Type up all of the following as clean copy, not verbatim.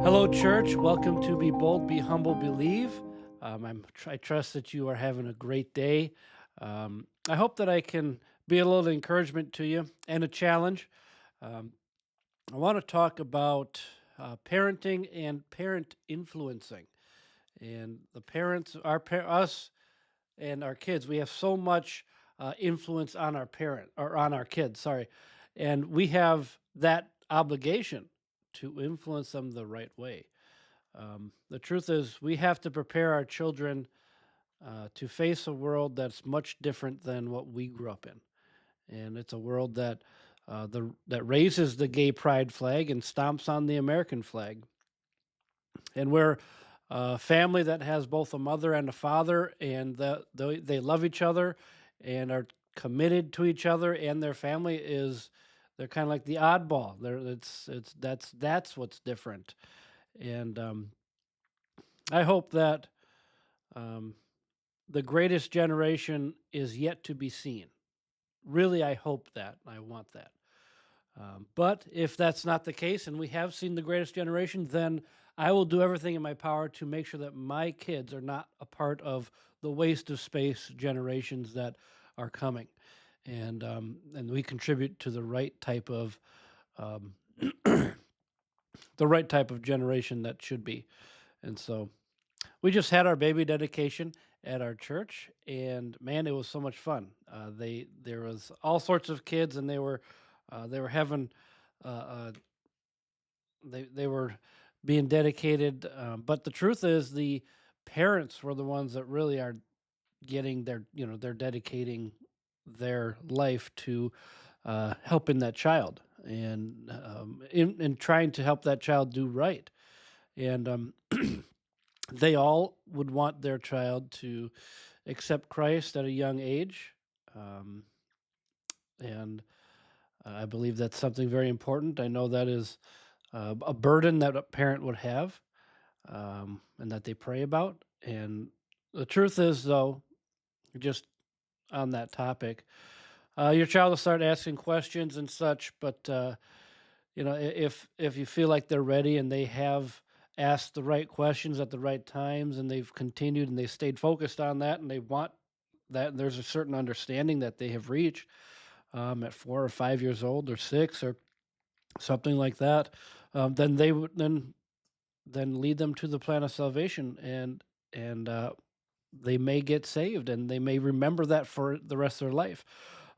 Hello, church. Welcome to Be Bold, Be Humble, Believe. I trust that you are having a great day. I hope that I can be a little encouragement to you and a challenge. Um, I want to talk about parenting and parent influencing. And the parents, us and our kids, we have so much influence on our parent or on our kids. Sorry, and we have that obligation to influence them the right way. The truth is, we have to prepare our children to face a world that's much different than what we grew up in, and it's a world that raises the gay pride flag and stomps on the American flag. And we're a family that has both a mother and a father, and they love each other and are committed to each other. And their family is they're kind of like the oddball. That's what's different. And I hope that. Um, the greatest generation is yet to be seen. Really, I hope that. I want that. But if that's not the case and we have seen the greatest generation, then I will do everything in my power to make sure that my kids are not a part of the waste of space generations that are coming. And we contribute to the right type of um, the right type of generation that should be. And so we just had our baby dedication at our church, and man, it was so much fun. There was all sorts of kids, and they were having uh, uh, they were being dedicated. But the truth is, the parents were the ones that really are getting they're dedicating their life to helping that child and in trying to help that child do right. And they all would want their child to accept Christ at a young age. Um, and I believe that's something very important. I know that is a burden that a parent would have and that they pray about. And the truth is, though, just on that topic, your child will start asking questions and such, but if you feel like they're ready and they have asked the right questions at the right times and they've continued and they stayed focused on that and they want that and there's a certain understanding that they have reached at 4 or 5 years old or six or something like that, then they would then lead them to the plan of salvation and they may get saved and they may remember that for the rest of their life.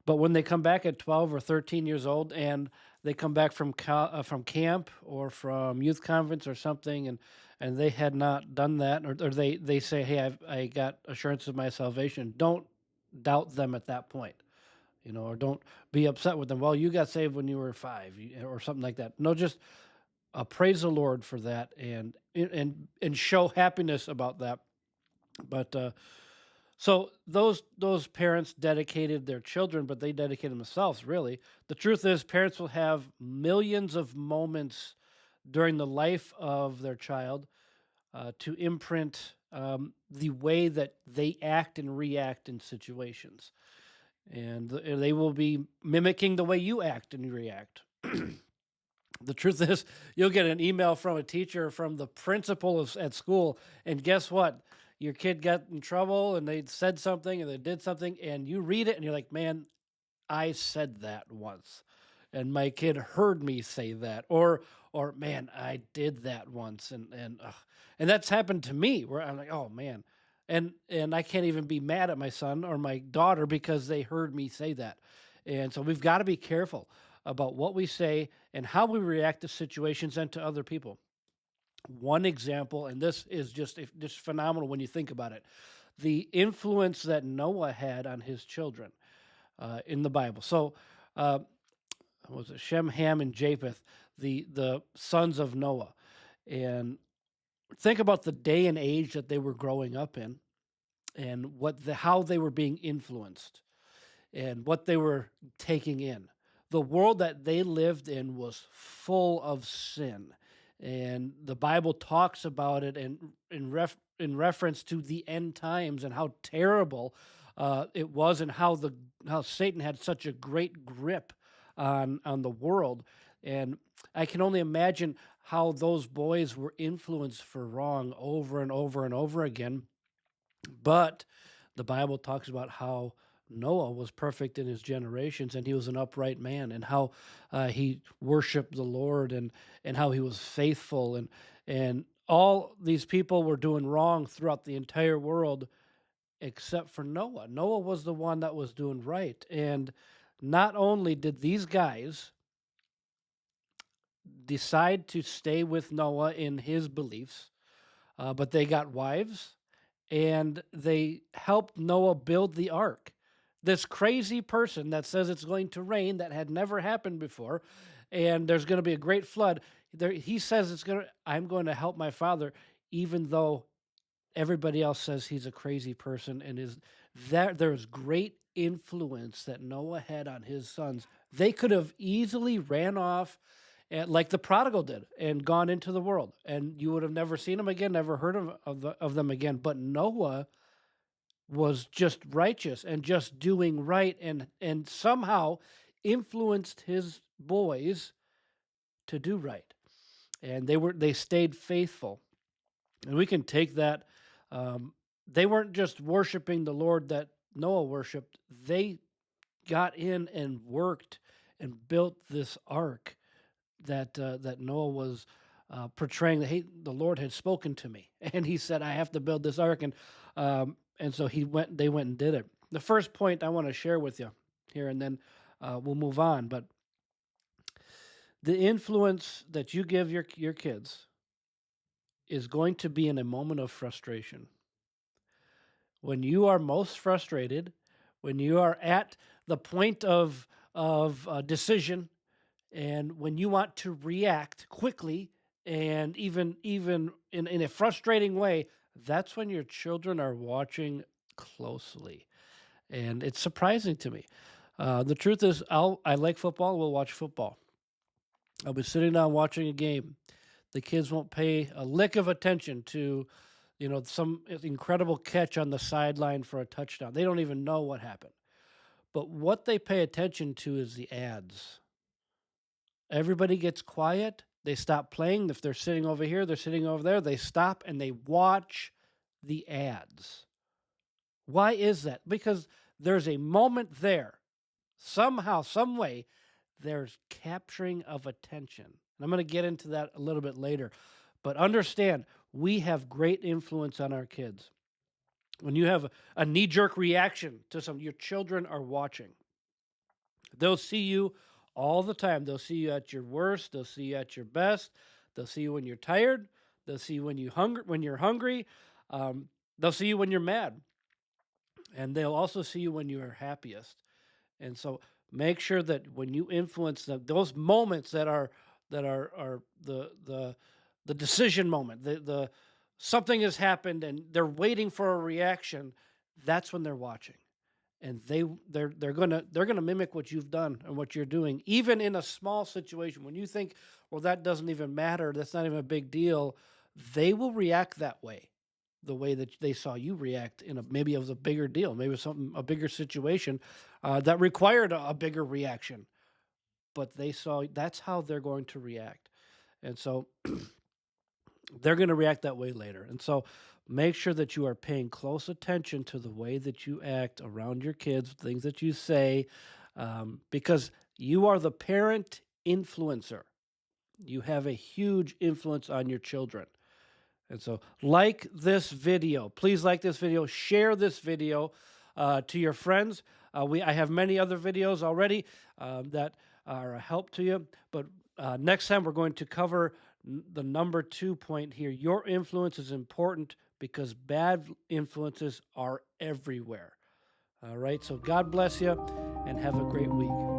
But when they come back at 12 or 13 years old and they come back from camp or from youth conference or something and they had not done that or they say, hey, I got assurance of my salvation, don't doubt them at that point, or don't be upset with them. Well, you got saved when you were five or something like that. No, just praise the Lord for that and show happiness about that. But so those parents dedicated their children, but they dedicated themselves. Really, the truth is, parents will have millions of moments during the life of their child to imprint the way that they act and react in situations, and they will be mimicking the way you act and react. The truth is, you'll get an email from a teacher, from the principal at school, and guess what? Your kid got in trouble and they said something and they did something, and you read it and you're like, man, I said that once. And my kid heard me say that. Or man, I did that once. And that's happened to me where I'm like, oh man. And I can't even be mad at my son or my daughter because they heard me say that. And so we've got to be careful about what we say and how we react to situations and to other people. One example, and this is just phenomenal when you think about it, the influence that Noah had on his children in the Bible. So, uh, was it Shem, Ham, and Japheth, the sons of Noah? And think about the day and age that they were growing up in, and how they were being influenced, and what they were taking in. The world that they lived in was full of sin. And the Bible talks about it in reference to the end times and how terrible it was, and how Satan had such a great grip on the world. And I can only imagine how those boys were influenced for wrong over and over and over again. But the Bible talks about how Noah was perfect in his generations, and he was an upright man, and how he worshipped the Lord, and how he was faithful, and all these people were doing wrong throughout the entire world except for Noah. Noah was the one that was doing right, and not only did these guys decide to stay with Noah in his beliefs, but they got wives and they helped Noah build the ark. This crazy person that says it's going to rain that had never happened before, and there's going to be a great flood. He says I'm going to help my father, even though everybody else says he's a crazy person, and is that there's great influence that Noah had on his sons. They could have easily ran off and like the prodigal did and gone into the world, and you would have never seen them again, never heard of them again. But Noah was just righteous and just doing right, and somehow influenced his boys to do right, and they stayed faithful. And we can take that. They weren't just worshiping the Lord that Noah worshiped. They got in and worked and built this ark that Noah was portraying. That the Lord had spoken to me, and He said, "I have to build this ark," and so he went. They went and did it. The first point I want to share with you here, and then we'll move on. But the influence that you give your kids is going to be in a moment of frustration. When you are most frustrated, when you are at the point of decision, and when you want to react quickly, and even in a frustrating way, that's when your children are watching closely, and it's surprising to me. The truth is, I like football. We'll watch football. I'll be sitting down watching a game. The kids won't pay a lick of attention to, some incredible catch on the sideline for a touchdown. They don't even know what happened. But what they pay attention to is the ads. Everybody gets quiet. They stop playing. If they're sitting over here, they're sitting over there. They stop and they watch the ads. Why is that? Because there's a moment there. Somehow, some way, there's capturing of attention. And I'm going to get into that a little bit later. But understand, we have great influence on our kids. When you have a knee-jerk reaction to something, your children are watching. They'll see you all the time. They'll see you at your worst. They'll see you at your best. They'll see you when you're tired. They'll see you when you're hungry. They'll see you when you're mad. And they'll also see you when you are happiest. And so make sure that when you influence them, those moments that are the decision moment, the something has happened and they're waiting for a reaction, that's when they're watching. And they're gonna mimic what you've done and what you're doing, even in a small situation. When you think, well, that doesn't even matter, that's not even a big deal, they will react that way, the way that they saw you react maybe it was a bigger deal, maybe it was a bigger situation that required a bigger reaction. But they saw that's how they're going to react, and so they're going to react that way later. And so make sure that you are paying close attention to the way that you act around your kids, things that you say, because you are the parent influencer. You have a huge influence on your children. And so like this video. Please like this video. Share this video to your friends. I have many other videos already that are a help to you. But next time we're going to cover the number 2 point here. Your influence is important because bad influences are everywhere. All right. So God bless you and have a great week.